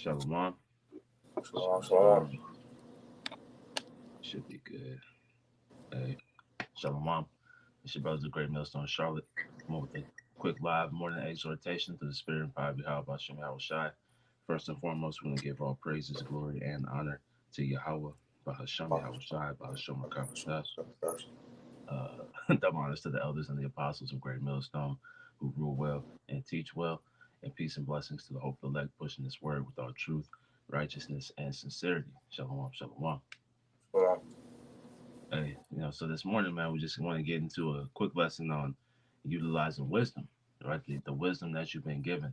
Shalom. Shalom, shalom. Should be good. Hey, Shalom. It's your brothers, the Great Millstone Charlotte. Come on with a quick live morning exhortation to the Spirit and power behind Hashem Yahweh Shai. First and foremost, we're going to give all praises, glory, and honor to Yahweh, Bahashem Yahweh Shai, Bahashem Rakam double honors to the elders and the apostles of Great Millstone who rule well and teach well, and peace and blessings to the hopeful elect pushing this word with all truth, righteousness, and sincerity. Shalom, shalom. Shalom. Hey, so this morning, man, we just want to get into a quick lesson on utilizing wisdom, right? The wisdom that you've been given,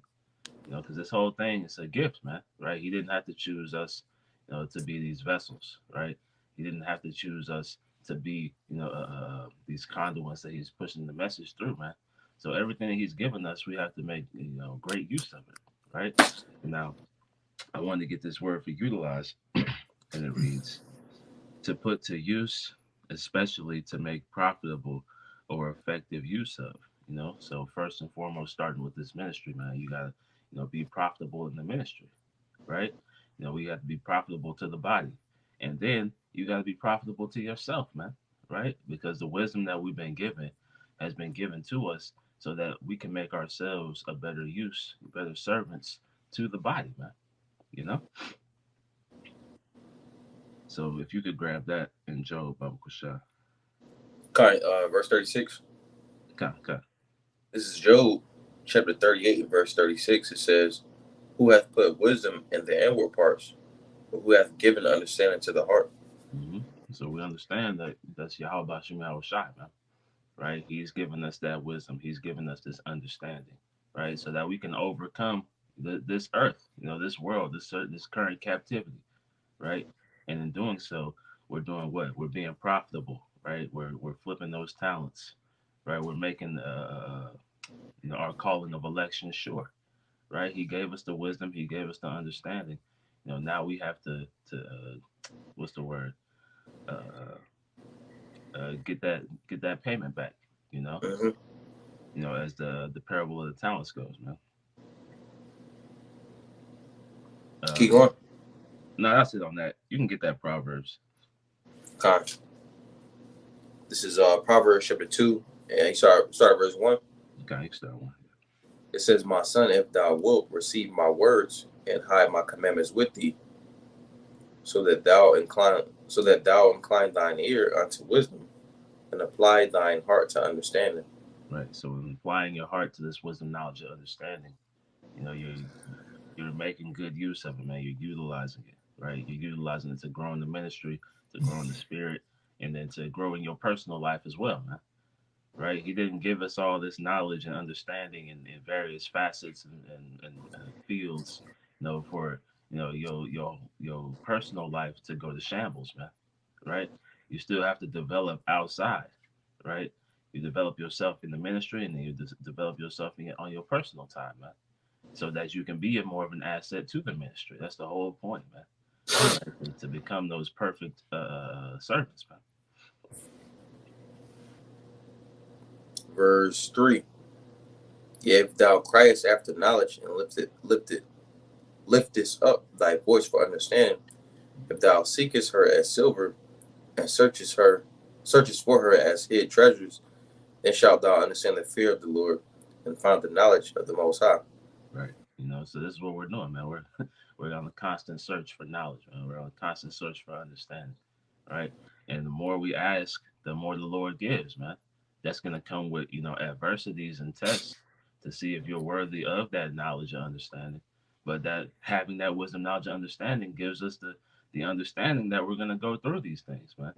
because this whole thing is a gift, man, right? He didn't have to choose us, to be these vessels, right? He didn't have to choose us to be, these conduits that he's pushing the message through, man. So everything that he's given us, we have to make, great use of it, right? Now, I wanted to get this word for utilize, and it reads, to put to use, especially to make profitable or effective use of. So first and foremost, starting with this ministry, man, you gotta, be profitable in the ministry, right? We got to be profitable to the body, and then you got to be profitable to yourself, man, right? Because the wisdom that we've been given has been given to us so that we can make ourselves a better use, better servants to the body, man. You know. So if you could grab that in Job, Baba Kusha. Okay, verse 36. Okay. This is Job chapter 38, verse 36. It says, who hath put wisdom in the inward parts, but who hath given understanding to the heart? Mm-hmm. So we understand that that's Yahweh Bashim Yahweh Shai, man, right? He's given us that wisdom. He's given us this understanding, right? So that we can overcome this earth, this world, this current captivity, right? And in doing so, we're doing what? We're being profitable, right? We're flipping those talents, right? We're making our calling of election sure, right? He gave us the wisdom. He gave us the understanding. Now we have to what's the word? Uh, get that payment back. You know, Mm-hmm. as the parable of the talents goes, man. Keep Uh, going. no, that's it on that. You can get that Proverbs. Okay. This is Proverbs chapter 2, and you start verse 1. Okay, you start one. It says, my son, if thou wilt receive my words and hide my commandments with thee, so that thou incline thine ear unto wisdom and apply thine heart to understanding. Right. So in applying your heart to this wisdom, knowledge, and understanding, you're making good use of it, man. You're utilizing it, right? You're utilizing it to grow in the ministry, to grow in the spirit, and then to grow in your personal life as well, man. Right? He didn't give us all this knowledge and understanding in various facets and fields, for your personal life to go to shambles, man. Right? You still have to develop outside, right? You develop yourself in the ministry, and then you develop yourself on your personal time, man, so that you can be a more of an asset to the ministry. That's the whole point, man. Right? To become those perfect servants, man. Verse 3. If thou criest after knowledge and liftest up thy voice for understanding, if thou seekest her as silver and searchest for her as hid treasures, then shalt thou understand the fear of the Lord and find the knowledge of the Most High. Right. So this is what we're doing, man. We're on a constant search for knowledge, man. We're on a constant search for understanding, right? And the more we ask, the more the Lord gives, man. That's gonna come with adversities and tests to see if you're worthy of that knowledge or understanding. But that having that wisdom, knowledge, and understanding gives us the understanding that we're gonna go through these things, man.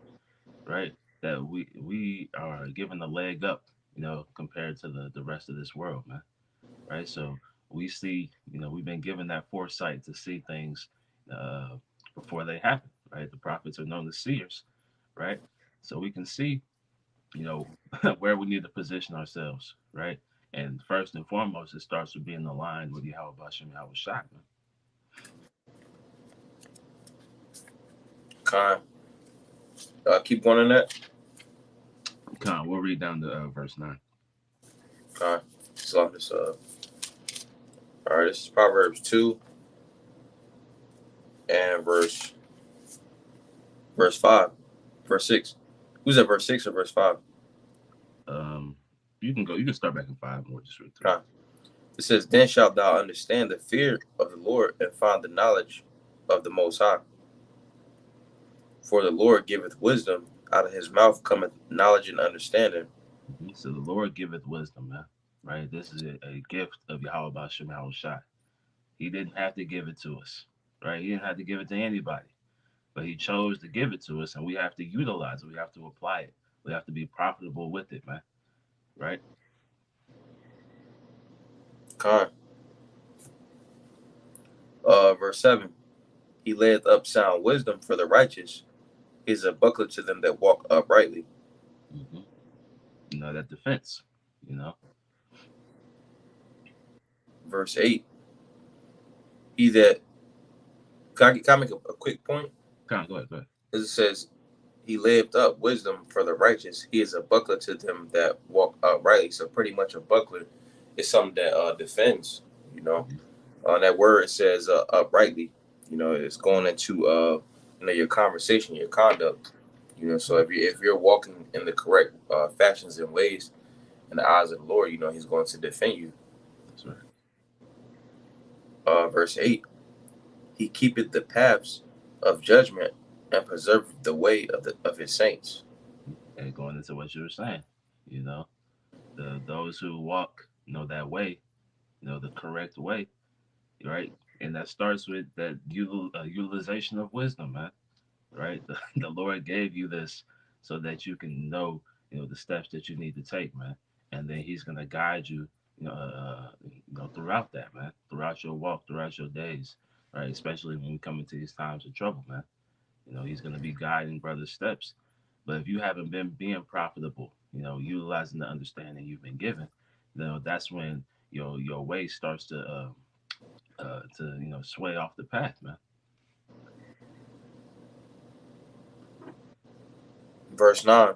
Right? That we are given a leg up, compared to the rest of this world, man. Right? So we see, we've been given that foresight to see things uh, before they happen, right? The prophets are known as seers, right? So we can see, you know, where we need to position ourselves, right? And first and foremost, it starts with being aligned with Yahweh Bashim Yahweh Shai. Khan. Keep going on that. Come on, we'll read down to verse 9. Khan. So I'm just, all right, this is Proverbs 2, and verse 5, verse 6. Who's at verse 6 or verse 5? You can go. You can start back in 5 more. Just read through. Huh. It says, "Then shalt thou understand the fear of the Lord and find the knowledge of the Most High. For the Lord giveth wisdom; out of his mouth cometh knowledge and understanding." So the Lord giveth wisdom, man. Right. This is a gift of Yahweh Bashem Shai. He didn't have to give it to us. Right. He didn't have to give it to anybody, but he chose to give it to us, and we have to utilize it. We have to apply it. We have to be profitable with it, man. Right. Con. Verse 7. He layeth up sound wisdom for the righteous. He is a buckler to them that walk uprightly. That defense. Verse 8. He that. Can I make a quick point? Go ahead. It says, he layeth up wisdom for the righteous. He is a buckler to them that walk uprightly. So pretty much a buckler is something that defends. That word says uprightly. It's going into your conversation, your conduct. So if you're walking in the correct fashions and ways in the eyes of the Lord, He's going to defend you. That's right. Verse 8. He keepeth the paths of judgment and preserveth the way of his saints. And going into what you were saying, those who walk, that way, the correct way, right? And that starts with that utilization of wisdom, man. Right? The Lord gave you this so that you can know, the steps that you need to take, man. And then He's gonna guide you, throughout that, man. Throughout your walk, throughout your days, right? Especially when we come into these times of trouble, man. He's gonna be guiding brothers' steps. But if you haven't been being profitable, utilizing the understanding you've been given, that's when your way starts to sway off the path, man. Verse 9.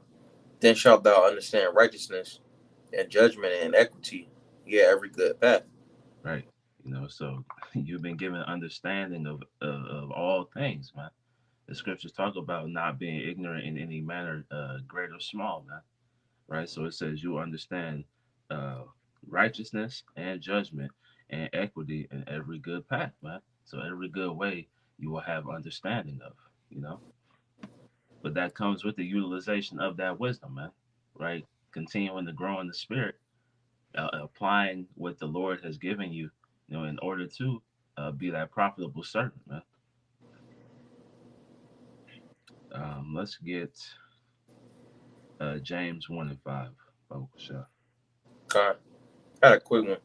Then shalt thou understand righteousness and judgment and equity, every good path. Right. So you've been given understanding of all things, man. The scriptures talk about not being ignorant in any manner, great or small, man. Right. So it says you understand uh, righteousness and judgment and equity in every good path, man. So every good way you will have understanding of, you know. But that comes with the utilization of that wisdom, man. Right. Continuing to grow in the spirit, applying what the Lord has given you, in order to be that profitable servant, man. Let's get James 1 and 5. Oh, sure. Okay. I got a quick one.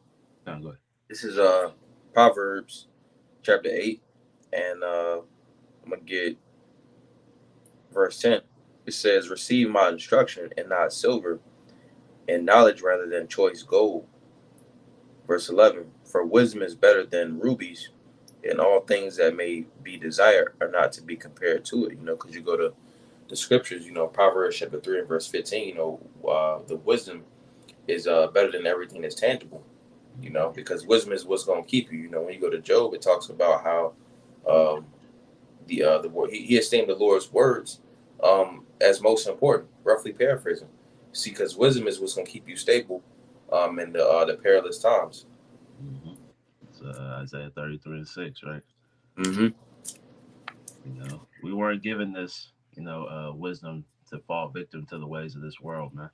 Go ahead. This is Proverbs chapter 8, and I'm gonna get verse 10. It says, "Receive my instruction and not silver, and knowledge rather than choice gold." Verse 11. For wisdom is better than rubies, and all things that may be desired are not to be compared to it. Because you go to the scriptures, Proverbs chapter 3 and verse 15, the wisdom is better than everything that's tangible, because wisdom is what's going to keep you. When you go to Job, it talks about how the word he esteemed the Lord's words as most important, roughly paraphrasing. See, because wisdom is what's going to keep you stable in the perilous times. Mm-hmm. It's Isaiah 33 and 6, right? Mm-hmm. We weren't given this, wisdom to fall victim to the ways of this world, man.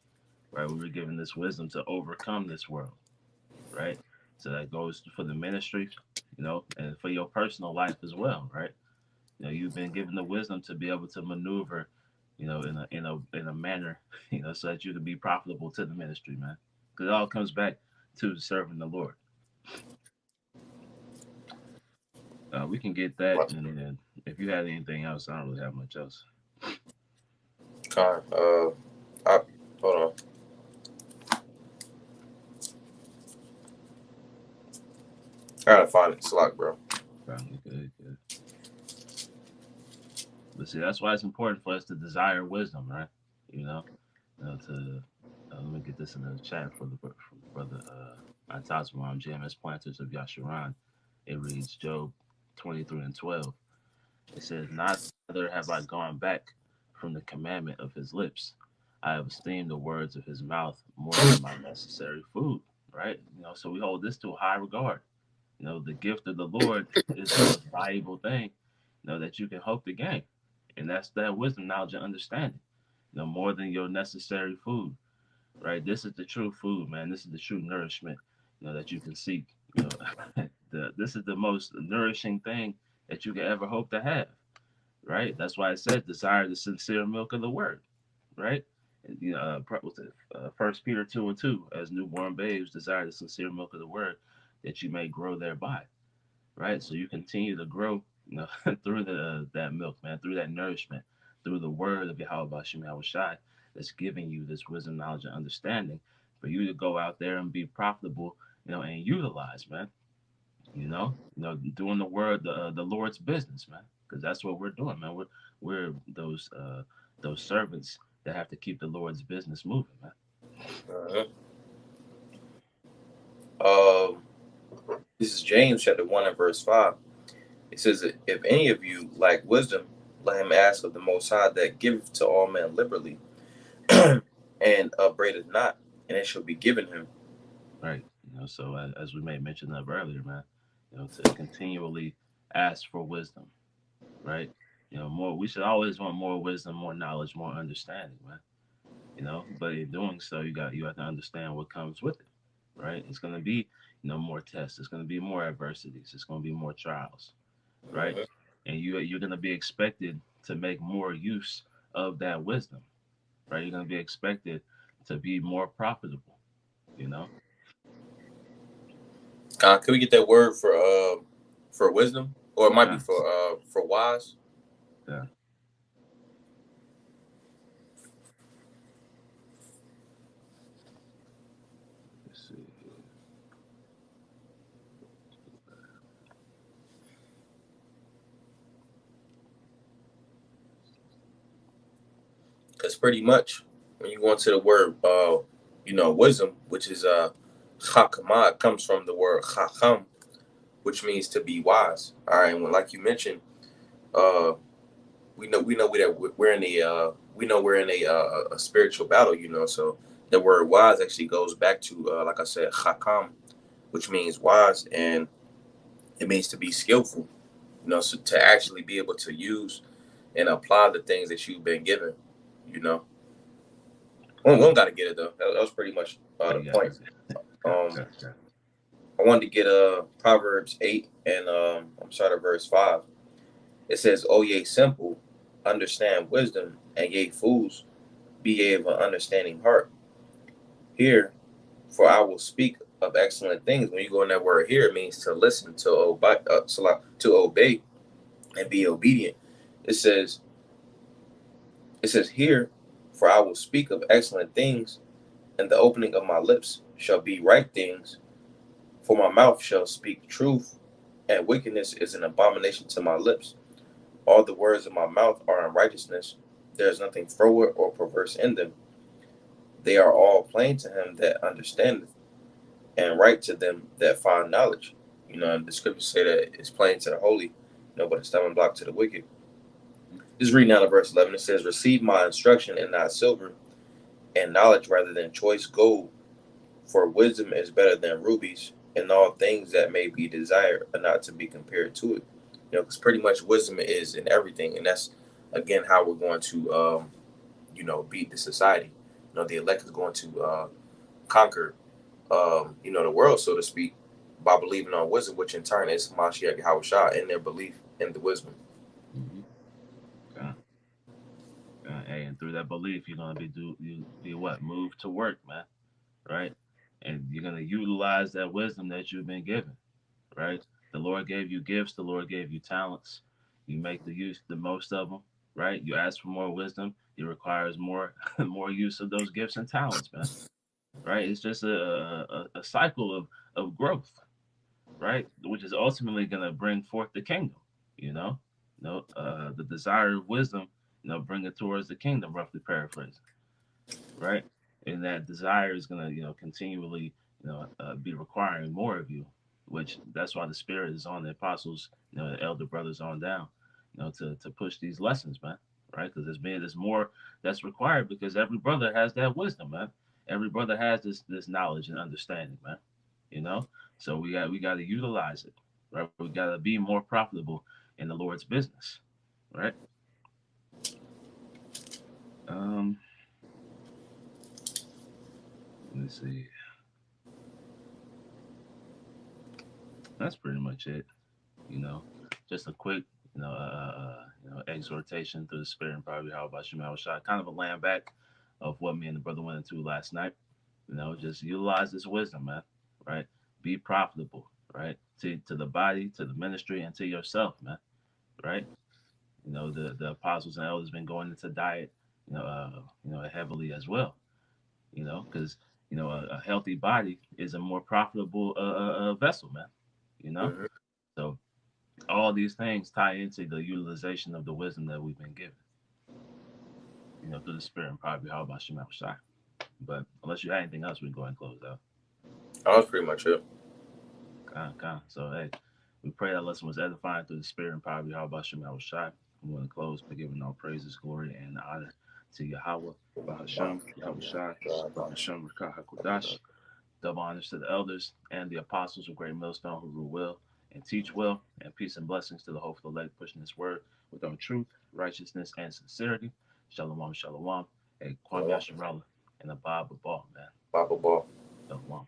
Right? We were given this wisdom to overcome this world, right? So that goes for the ministry, and for your personal life as well, right? You've been given the wisdom to be able to maneuver, in a manner, so that you can be profitable to the ministry, man. Because it all comes back to serving the Lord. We can get that, and then if you had anything else, I don't really have much else. Hold on. I gotta find it. It's locked, bro. Good. But see, that's why it's important for us to desire wisdom, right? Let me get this in the chat for the brother Antasmam, JMS Planters of Yasharan. It reads Job 23 and 12. It says, neither have I gone back from the commandment of his lips. I have esteemed the words of his mouth more than my necessary food. Right? So we hold this to a high regard. The gift of the Lord is the most valuable thing, that you can hope to gain. And that's that wisdom, knowledge, and understanding. More than your necessary food. Right? This is the true food, man. This is the true nourishment, that you can seek. You know, this is the most nourishing thing that you can ever hope to have. Right? That's why it says desire the sincere milk of the word. Right? What's it? 1 Peter 2:2, as newborn babes desire the sincere milk of the word, that you may grow thereby. Right? So you continue to grow, through that milk, man, through that nourishment, through the word of Yahweh Bashim Yahweh Shai, that's giving you this wisdom, knowledge, and understanding for you to go out there and be profitable, and utilize, man. Doing the Lord's business, man, because that's what we're doing, man. We're those servants that have to keep the Lord's business moving, man. Uh-huh. Um, this is James chapter 1 and verse 5. It says, if any of you lack wisdom, let him ask of the Most High, that giveth to all men liberally, and upbraideth not, and it shall be given him. Right. So as we may mention that earlier, man, to continually ask for wisdom, right? More. We should always want more wisdom, more knowledge, more understanding, man. But in doing so, you have to understand what comes with it, right? It's gonna be, more tests. It's gonna be more adversities. It's gonna be more trials, right? Uh-huh. And you're gonna be expected to make more use of that wisdom, right? You're gonna be expected to be more profitable, you know. Can we get that word for wisdom, or it might be God, for wise? God. Let's see here. Because pretty much when you go into the word, wisdom, which is chakama, it comes from the word chacham, which means to be wise. All right, and like you mentioned, uh, we know that we're in a spiritual battle. So the word wise actually goes back to like I said, chakam, which means wise, and it means to be skillful. So to actually be able to use and apply the things that you've been given. You know, one got to get it though. That was pretty much the Right, yeah, point. God, Um, God, God. I wanted to get Proverbs 8 and I'm sorry, verse 5. It says, "O ye simple, understand wisdom, and ye fools, be ye of an understanding heart. Hear, for I will speak of excellent things." When you go in that word "hear," it means to listen, to obey, and be obedient. It says, "Hear, for I will speak of excellent things, and the opening of my lips shall be right things. For my mouth shall speak truth, and wickedness is an abomination to my lips. All the words of my mouth are in righteousness. There is nothing froward or perverse in them. They are all plain to him that understandeth, and right to them that find knowledge." And the scriptures say that it's plain to the holy, but a stumbling block to the wicked. Just reading out of verse 11, it says, "Receive my instruction and not silver, and knowledge rather than choice gold. For wisdom is better than rubies, and all things that may be desired are not to be compared to it." Because pretty much wisdom is in everything, and that's again how we're going to, beat the society. The elect is going to conquer, the world, so to speak, by believing on wisdom, which in turn is Mashiach Yahushua in their belief in the wisdom. Mm-hmm. God, God. Hey, and through that belief, you're gonna you be what? Moved to work, man. Right? And you're gonna utilize that wisdom that you've been given. Right? The Lord gave you gifts. The Lord gave you talents. You make the most of them. Right? You ask for more wisdom. It requires more more use of those gifts and talents, man. Right? It's just a cycle of growth, right? Which is ultimately going to bring forth the kingdom. You know, the desire of wisdom, bring it towards the kingdom. Roughly paraphrasing, right? And that desire is going to, continually, be requiring more of you. Which that's why the spirit is on the apostles, the elder brothers on down. to push these lessons, man. Right? Because there's more that's required because every brother has that wisdom, man. Every brother has this knowledge and understanding, man. You know, so we got to utilize it, right? We got to be more profitable in the Lord's business, right? Um, let me see. That's pretty much it. You know, just a quick, exhortation through the Spirit and probably how about Shemal Shah, kind of a land back of what me and the brother went into last night. Just utilize this wisdom, man. Right? Be profitable, right? To the body, to the ministry, and to yourself, man. Right? The apostles and elders been going into diet, heavily as well. Because a healthy body is a more profitable vessel, man. You know, Mm-hmm. so all these things tie into the utilization of the wisdom that we've been given, through the Spirit and probably how about Shemal Shai. But unless you had anything else, we can go ahead and close out. That was pretty much it. So, hey, we pray that lesson was edifying through the Spirit and probably how about Shemal Shai. I'm going to close by giving all praises, glory, and honor to Yahweh, Bahasham, Yahweh Shai, Bahasham, Rakah HaKodash. Double honors to the elders and the apostles of Great Millstone who rule well and teach well, and peace and blessings to the hopeful elect pushing this word with on truth, righteousness, and sincerity. Shalom, shalom, a Kwam Yasharala, and a Bob Ball, man. Papa Ball. Shalom.